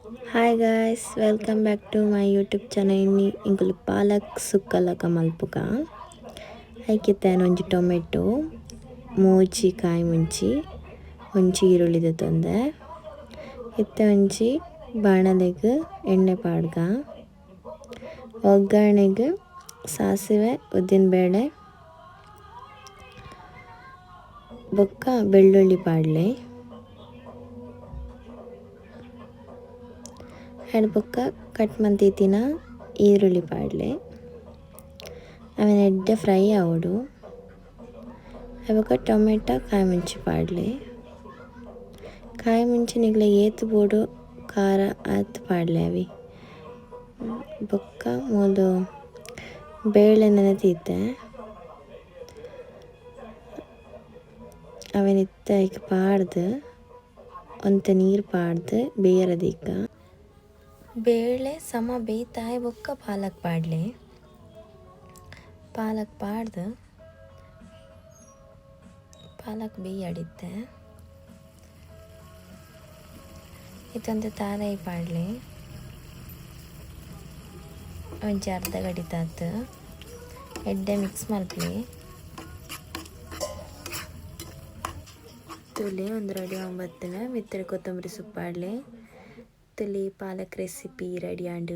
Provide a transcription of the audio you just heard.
Hi guys, welcome back to my YouTube channel. ಇನ್ನಿ ಇಂಕುಲು ಪಾಲಕ್ ಸುಕ್ಕಲಕ ಮಲ್ಪುಗ ಐಕೆತ್ತೇನೆ ಒಂಜಿ ಟೊಮೆಟೊ ಮೂಜಿ ಕಾಯಿ ಮುಂಚಿ ಒಂಜಿ ಈರುಳ್ಳಿದ ತೊಂದೆ ಇತ್ತೆ ಒಂಜಿ ಬಾಣಲೆಗ್ ಎಣ್ಣೆ ಪಾಡ್ಗ ಒಗ್ಗರಣೆಗ್ ಸಾಸಿವೆ ಉದ್ದಿನಬೇಳೆ ಬೊಕ್ಕ ಬೆಳ್ಳುಳ್ಳಿ ಪಾಡ್ಲೆ ಬೊಕ್ಕ ಕಟ್ ಮಂತಿತ್ತಿನ ಈರುಳ್ಳಿ ಪಾಡ್ಲೆ ಅವನ ಎಡ್ಡೆ ಫ್ರೈ ಆವೊಡು ಬೊಕ್ಕ ಟೊಮೆಟೊ ಕಾಯಿ ಮುಂಚಿ ಪಾಡ್ಲೆ ಕಾಯಿ ಮುಂಚಿ ನಿಗ್ಲ ಏತು ಬೋಡು ಖಾರ ಆತ್ ಪಾಡ್ಲೆ ಅವಿ ಬೊಕ್ಕ ಮೂಲು ಬೇಳೆ ನೆನೆತೀತೆ ಅವನಿತ್ತ ಐಕ್ ಪಾಡ್ದು ಒಂತೆ ನೀರು ಪಾಡ್ದು ಬೇಯರದೀಕ ಬೇಳೆ ಸಮ ಬೇಯ್ತಾಯ್ ಬೊಕ್ಕ ಪಾಲಕ್ ಪಾಡ್ಲೆ ಪಾಲಕ್ ಪಾಡ್ದು ಪಾಲಕ್ ಬೇಯ್ಯಾಡಿತ್ತೆ ಇತ್ತೊಂದು ತಾರಾಯಿ ಪಾಡ್ಲೆ ಒಂಜಿ ಅರ್ಧ ಗಡಿತಾತು ಎಡ್ಡೆ ಮಿಕ್ಸ್ ಮಲ್ಪಲೆ ತುಲೆ ಒಂದು ರೆಡಿ ಆಂಬತ್ತಿನ ಮಿತ್ತಡೆ ಕೊತ್ತಂಬರಿ ಸೊಪ್ಪು ಪಾಡ್ಲೆ ತುಲಿ ಪಾಲಕ್ ರೆಸಿಪಿ ರೆಡಿ ಆಂಡ್